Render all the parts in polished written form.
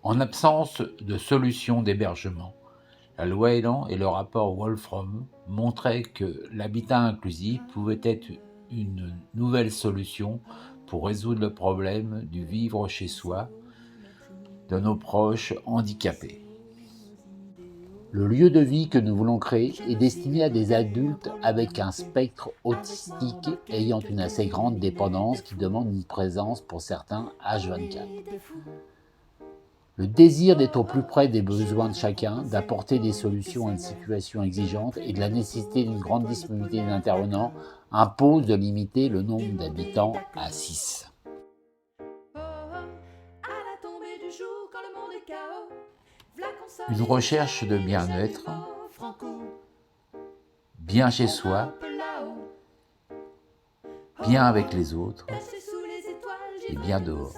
En absence de solution d'hébergement, la loi Elan et le rapport Wolfram montraient que l'habitat inclusif pouvait être une nouvelle solution pour résoudre le problème du vivre chez soi de nos proches handicapés. Le lieu de vie que nous voulons créer est destiné à des adultes avec un spectre autistique ayant une assez grande dépendance qui demande une présence pour certains H24. Le désir d'être au plus près des besoins de chacun, d'apporter des solutions à une situation exigeante et de la nécessité d'une grande disponibilité des intervenants impose de limiter le nombre d'habitants à 6. Une recherche de bien-être, bien chez soi, bien avec les autres et bien dehors.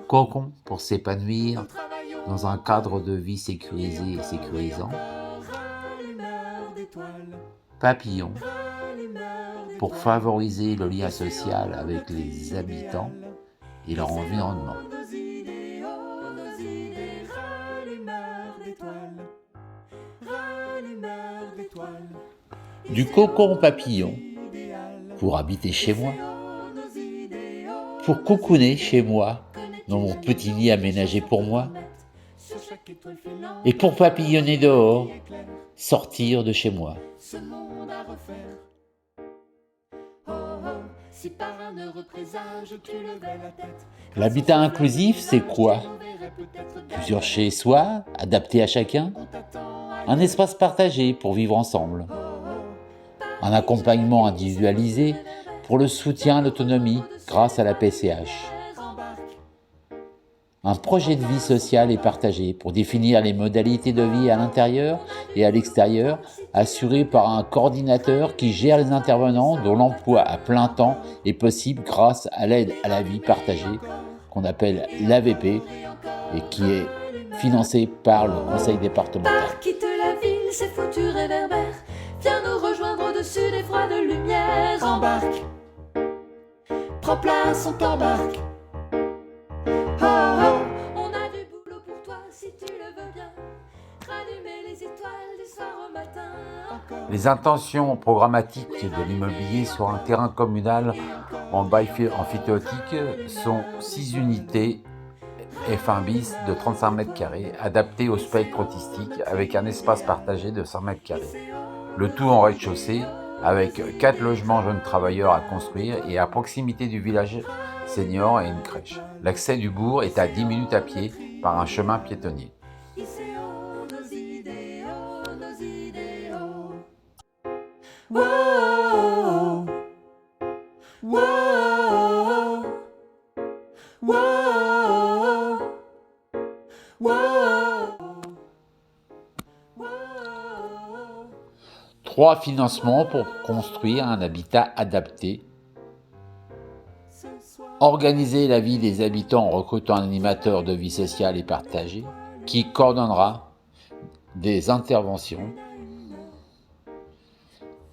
Cocon pour s'épanouir dans un cadre de vie sécurisé et sécurisant. Papillon pour favoriser le lien social avec les habitants et leur environnement. Du cocon papillon pour habiter chez moi, pour cocooner chez moi dans mon petit lit aménagé pour moi, et pour papillonner dehors, sortir de chez moi. L'habitat inclusif, c'est quoi? Plusieurs chez soi, adaptés à chacun, un espace partagé pour vivre ensemble, un accompagnement individualisé pour le soutien à l'autonomie grâce à la PCH, un projet de vie sociale et partagé pour définir les modalités de vie à l'intérieur et à l'extérieur, assuré par un coordinateur qui gère les intervenants dont l'emploi à plein temps est possible grâce à l'aide à la vie partagée qu'on appelle l'AVP et qui est financée par le conseil départemental. Quitte la ville, c'est foutu réverbère. Viens nous rejoindre au-dessus des froides lumières. Embarque, prends place, on t'embarque. Oh oh, on a du boulot pour toi si tu le veux bien. Rallumer les étoiles du soir au matin. Les intentions programmatiques de l'immobilier sur un terrain communal en bail amphithéotique sont 6 unités F1 bis de 35 m² adaptées au spectre autistique avec un espace partagé de 100 m². Le tout en rez-de-chaussée avec 4 logements jeunes travailleurs à construire et à proximité du village senior et une crèche. L'accès du bourg est à 10 minutes à pied par un chemin piétonnier. Wow, wow, wow, wow. 3 financements pour construire un habitat adapté. Organiser la vie des habitants en recrutant un animateur de vie sociale et partagée qui coordonnera des interventions.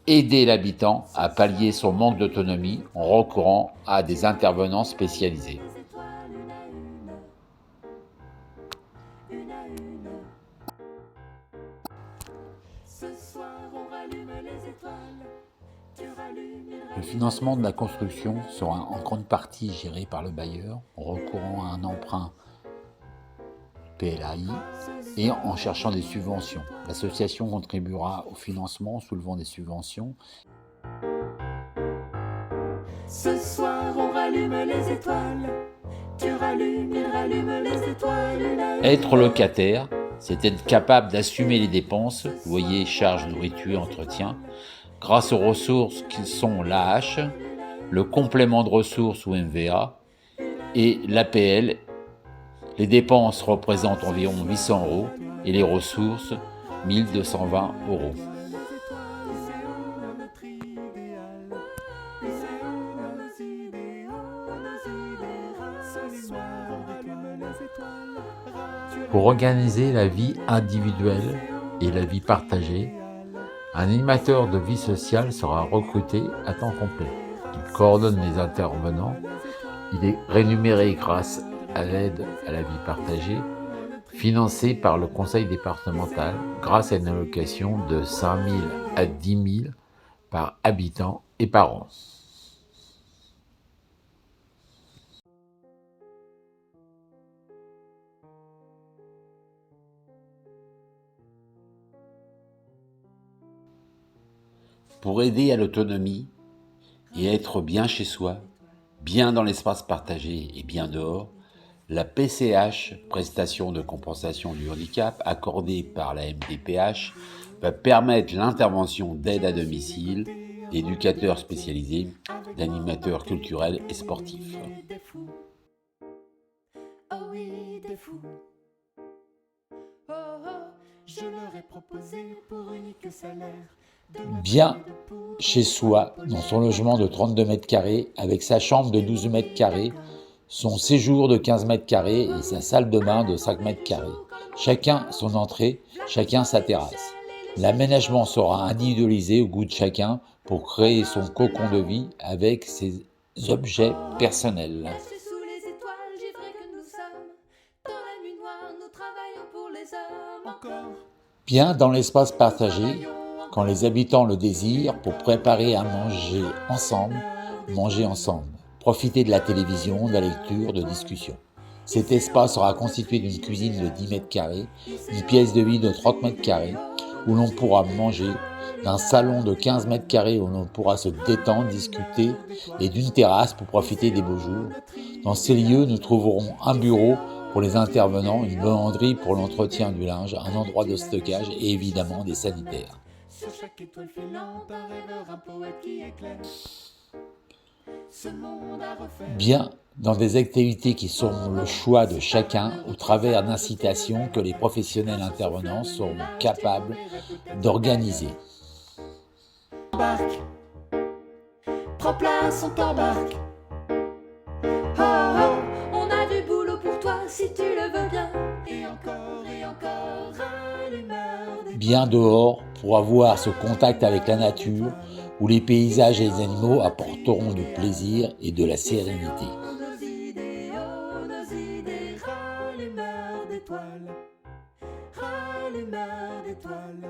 Aider l'habitant à pallier son manque d'autonomie en recourant à des intervenants spécialisés. Le financement de la construction sera en grande partie géré par le bailleur en recourant à un emprunt PLAI et en cherchant des subventions. L'association contribuera au financement en soulevant des subventions. Ce soir on rallume les étoiles. Tu rallumes, il rallume les étoiles. Être locataire, c'est être capable d'assumer les dépenses, loyer, charges, nourriture, entretien, grâce aux ressources qui sont l'AH, le complément de ressources ou MVA et l'APL. Les dépenses représentent environ 800 € et les ressources 1220 €. Pour organiser la vie individuelle et la vie partagée, un animateur de vie sociale sera recruté à temps complet. Il coordonne les intervenants Il est rémunéré grâce à l'aide à la vie partagée, financé par le conseil départemental grâce à une allocation de 5 000 à 10 000 par habitant et par an. Pour aider à l'autonomie et être bien chez soi, bien dans l'espace partagé et bien dehors, la PCH, prestation de compensation du handicap, accordée par la MDPH, va permettre l'intervention d'aide à domicile, d'éducateurs spécialisés, d'animateurs culturels et sportifs. Oh oui, des fous. Oh oh, je leur ai proposé pour unique salaire. Bien chez soi, dans son logement de 32 mètres carrés, avec sa chambre de 12 mètres carrés, son séjour de 15 mètres carrés et sa salle de bain de 5 mètres carrés. Chacun son entrée, chacun sa terrasse. L'aménagement sera individualisé au goût de chacun pour créer son cocon de vie avec ses objets personnels. Sous les étoiles, givrés que nous sommes, dans la nuit noire, nous travaillons pour les hommes. Encore. Bien dans l'espace partagé, quand les habitants le désirent, pour préparer à manger ensemble, profiter de la télévision, de la lecture, de discussion. Cet espace sera constitué d'une cuisine de 10 mètres carrés, une pièce de vie de 30 mètres carrés, où l'on pourra manger, d'un salon de 15 mètres carrés où l'on pourra se détendre, discuter, et d'une terrasse pour profiter des beaux jours. Dans ces lieux, nous trouverons un bureau pour les intervenants, une buanderie pour l'entretien du linge, un endroit de stockage et évidemment des sanitaires. Sur chaque étoile filante, un rêveur, un poète qui éclaire. Ce monde à refaire. Bien dans des activités qui seront le choix de chacun au travers d'incitations que les professionnels intervenants seront capables d'organiser. Embarque, prends place, on t'embarque. Oh oh, on a du boulot pour toi si tu le veux bien. Et encore, allumeur des Bien dehors pour avoir ce contact avec la nature où les paysages et les animaux apporteront du plaisir et de la sérénité. nos idées, rallumeur d'étoiles, rallumeur d'étoiles.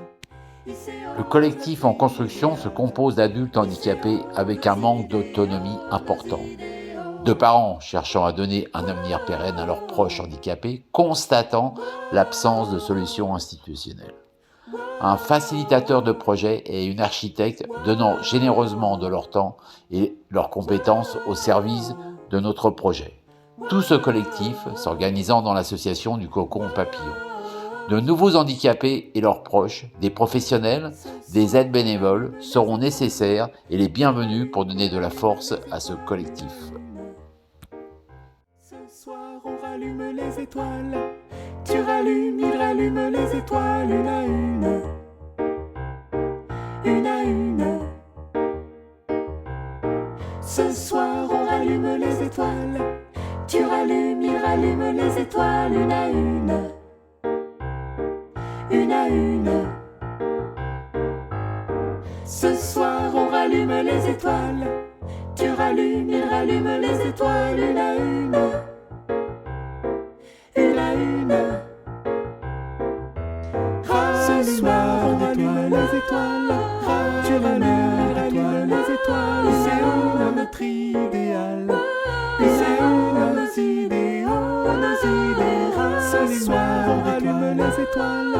Le collectif en construction se compose d'adultes handicapés avec un manque d'autonomie important, de parents cherchant à donner un avenir pérenne à leurs proches handicapés, constatant l'absence de solutions institutionnelles. Un facilitateur de projet et une architecte donnant généreusement de leur temps et leurs compétences au service de notre projet. Tout ce collectif s'organisant dans l'association du Cocon Papillon. De nouveaux handicapés et leurs proches, des professionnels, des aides bénévoles seront nécessaires et les bienvenus pour donner de la force à ce collectif. Ce soir on rallume les étoiles. Tu rallumes, il rallume les étoiles une à une. Une à une. Ce soir on rallume les étoiles. Tu rallumes, il rallume les étoiles une à une. Une à une. Ce soir on rallume les étoiles. Tu rallumes, il rallume les étoiles une à une. Une à une. Ce soir on rallume les étoiles. Tu rallumes les étoiles. C'est où notre idéal? C'est où nos idéaux, nos idées? Ce soir on rallume les étoiles.